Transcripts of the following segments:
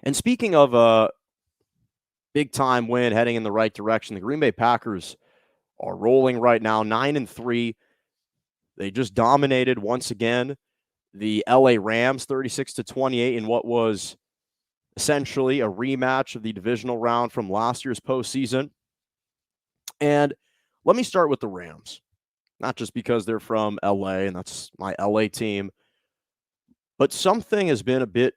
And speaking of a big-time win heading in the right direction, the Green Bay Packers are rolling right now, 9-3. They just dominated once again the LA Rams 36-28 in what was essentially a rematch of the divisional round from last year's postseason. And let me start with the Rams, not just because they're from LA and that's my LA team, but something has been a bit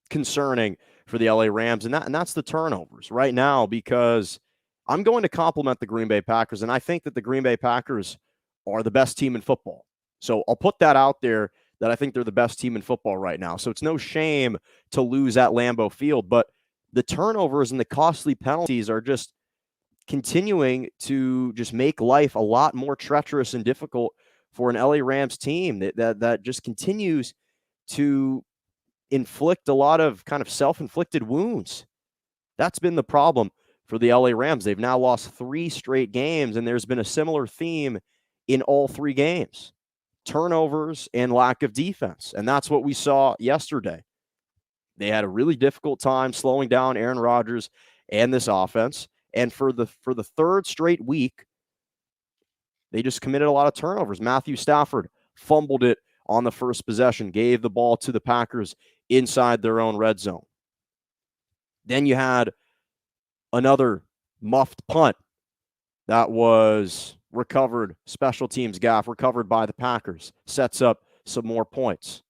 concerning for the LA Rams, and that's the turnovers right now, because I'm going to compliment the Green Bay Packers, and I think that the Green Bay Packers are the best team in football. So I'll put that out there, that I think they're the best team in football right now. So it's no shame to lose at Lambeau Field, but the turnovers and the costly penalties are just continuing to just make life a lot more treacherous and difficult for an LA Rams team that just continues to inflict a lot of kind of self-inflicted wounds. That's been the problem for the LA Rams. They've now lost 3 straight games, and there's been a similar theme in all 3 games: turnovers and lack of defense. And that's what we saw yesterday. They had a really difficult time slowing down Aaron Rodgers and this offense. And for the third straight week, they just committed a lot of turnovers. Matthew Stafford fumbled it on the first possession, gave the ball to the Packers inside their own red zone. Then you had another muffed punt that was recovered, special teams gaff, recovered by the Packers, sets up some more points.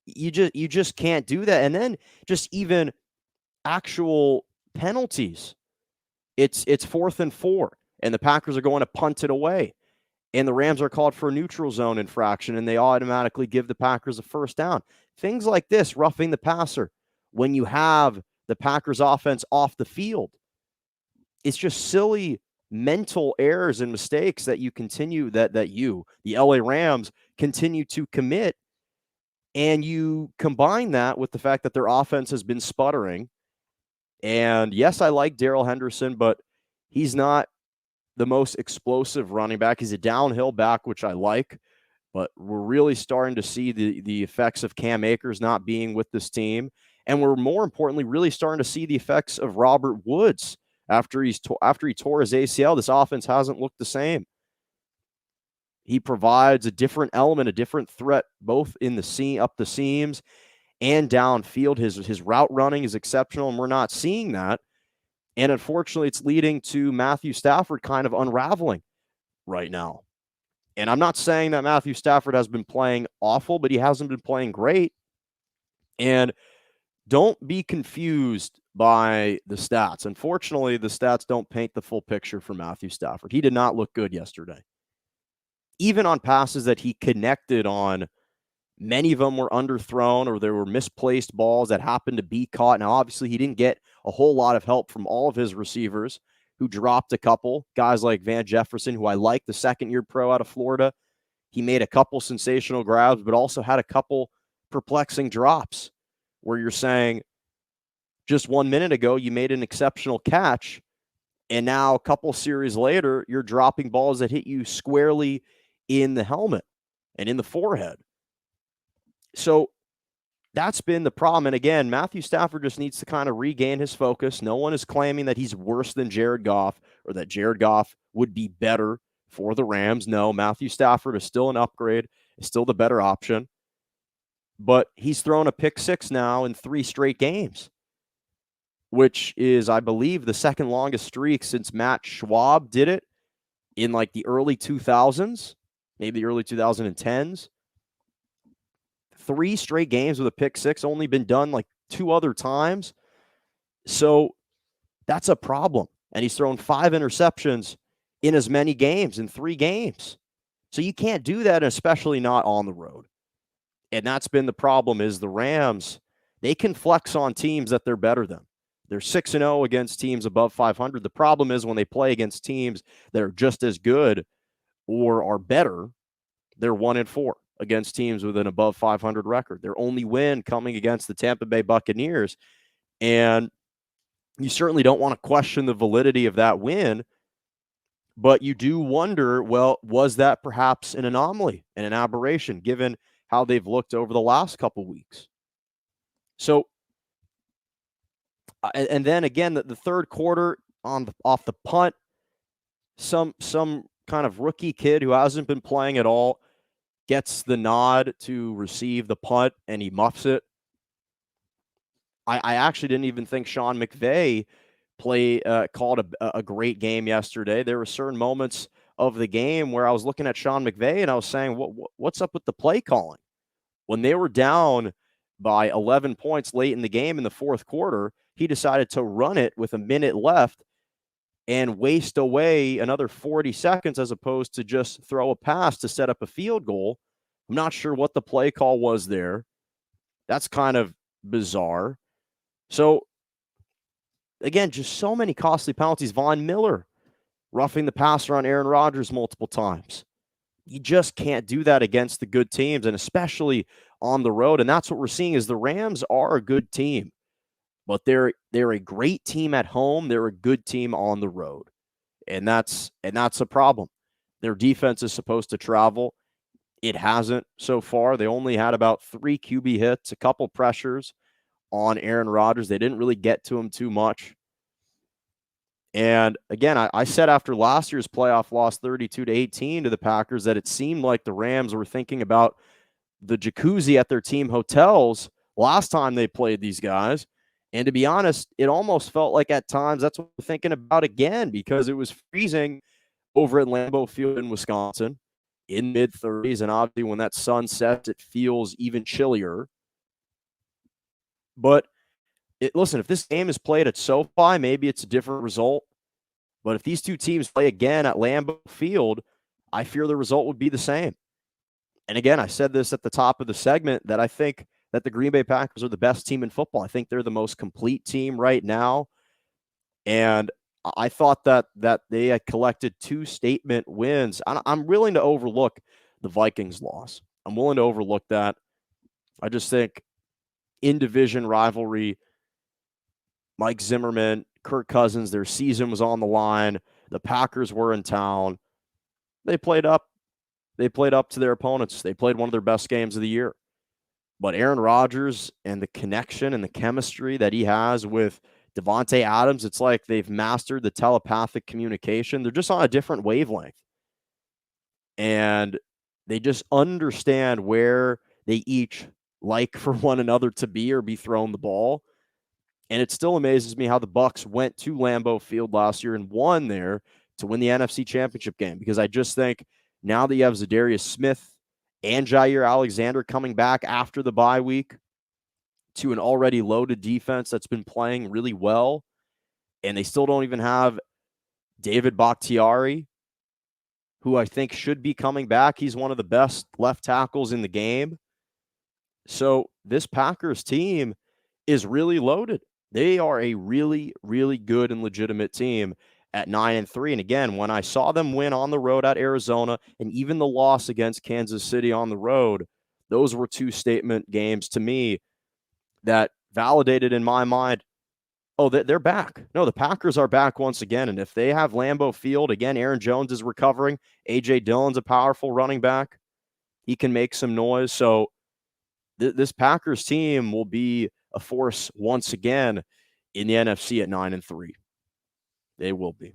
You just can't do that. And then just even actual penalties. It's 4th and 4, and the Packers are going to punt it away. And the Rams are called for a neutral zone infraction, and they automatically give the Packers a first down. Things like this, roughing the passer, when you have the Packers offense off the field. It's just silly mental errors and mistakes that you continue, that you, the LA Rams, continue to commit. And you combine that with the fact that their offense has been sputtering. And yes, I like Darrell Henderson, but he's not the most explosive running back. He's a downhill back, which I like, but we're really starting to see the effects of Cam Akers not being with this team. And we're, more importantly, really starting to see the effects of Robert Woods after he tore his ACL. This offense hasn't looked the same. He provides a different element, a different threat, both in the seam, up the seams, and downfield. His route running is exceptional, and we're not seeing that. And unfortunately, it's leading to Matthew Stafford kind of unraveling right now. And I'm not saying that Matthew Stafford has been playing awful, but he hasn't been playing great. And don't be confused by the stats. Unfortunately, the stats don't paint the full picture for Matthew Stafford. He did not look good yesterday. Even on passes that he connected on, many of them were underthrown, or there were misplaced balls that happened to be caught. Now, obviously, he didn't get a whole lot of help from all of his receivers, who dropped a couple. Guys like Van Jefferson, who I like, the second-year pro out of Florida. He made a couple sensational grabs, but also had a couple perplexing drops where you're saying, just 1 minute ago, you made an exceptional catch, and now a couple series later, you're dropping balls that hit you squarely in the helmet and in the forehead. So that's been the problem. And again, Matthew Stafford just needs to kind of regain his focus. No one is claiming that he's worse than Jared Goff, or that Jared Goff would be better for the Rams. No, Matthew Stafford is still an upgrade, is still the better option. But he's thrown a pick 6 now in 3 straight games, which is, I believe, the second longest streak since Matt Schwab did it in like the early 2000s, maybe the early 2010s. 3 straight games with a pick 6, only been done like 2 other times. So that's a problem. And he's thrown 5 interceptions in as many games, in 3 games. So you can't do that, especially not on the road. And that's been the problem, is the Rams, they can flex on teams that they're better than. They're 6-0 against teams above 500. The problem is when they play against teams that are just as good or are better, they're 1-4 against teams with an above 500 record. Their only win coming against the Tampa Bay Buccaneers. And you certainly don't want to question the validity of that win, but you do wonder, well, was that perhaps an anomaly and an aberration given how they've looked over the last couple weeks? So And then again, the third quarter off the punt, some kind of rookie kid who hasn't been playing at all gets the nod to receive the punt, and he muffs it. I actually didn't even think Sean McVay called a great game yesterday. There were certain moments of the game where I was looking at Sean McVay and I was saying, what's up with the play calling? When they were down by 11 points late in the game in the fourth quarter, he decided to run it with a minute left and waste away another 40 seconds as opposed to just throw a pass to set up a field goal. I'm not sure what the play call was there. That's kind of bizarre. So, again, just so many costly penalties. Von Miller roughing the passer on Aaron Rodgers multiple times. You just can't do that against the good teams, and especially on the road. And that's what we're seeing is the Rams are a good team, but they're a great team at home. They're a good team on the road, and that's a problem. Their defense is supposed to travel. It hasn't so far. They only had about 3 QB hits, a couple pressures on Aaron Rodgers. They didn't really get to him too much. And again, I said after last year's playoff loss 32-18 to the Packers that it seemed like the Rams were thinking about the jacuzzi at their team hotels last time they played these guys. And to be honest, it almost felt like at times that's what we're thinking about again because it was freezing over at Lambeau Field in Wisconsin in mid-30s. And obviously when that sun sets, it feels even chillier. But listen, if this game is played at SoFi, maybe it's a different result. But if these two teams play again at Lambeau Field, I fear the result would be the same. And again, I said this at the top of the segment that I think that the Green Bay Packers are the best team in football. I think they're the most complete team right now. And I thought that they had collected 2 statement wins. I'm willing to overlook the Vikings loss. I'm willing to overlook that. I just think in-division rivalry, Mike Zimmerman, Kirk Cousins, their season was on the line. The Packers were in town. They played up. They played up to their opponents. They played one of their best games of the year. But Aaron Rodgers and the connection and the chemistry that he has with Devontae Adams, it's like they've mastered the telepathic communication. They're just on a different wavelength. And they just understand where they each like for one another to be or be thrown the ball. And it still amazes me how the Bucs went to Lambeau Field last year and won there to win the NFC Championship game. Because I just think now that you have Zadarius Smith and Jair Alexander coming back after the bye week to an already loaded defense that's been playing really well, and they still don't even have David Bakhtiari, who I think should be coming back. He's one of the best left tackles in the game. So this Packers team is really loaded. They are a really, really good and legitimate team at 9-3. And again, when I saw them win on the road at Arizona and even the loss against Kansas City on the road, those were 2 statement games to me that validated in my mind, oh, they're back. No, the Packers are back once again. And if they have Lambeau Field, again, Aaron Jones is recovering. A.J. Dillon's a powerful running back. He can make some noise. So this Packers team will be a force once again in the NFC at 9-3. They will be.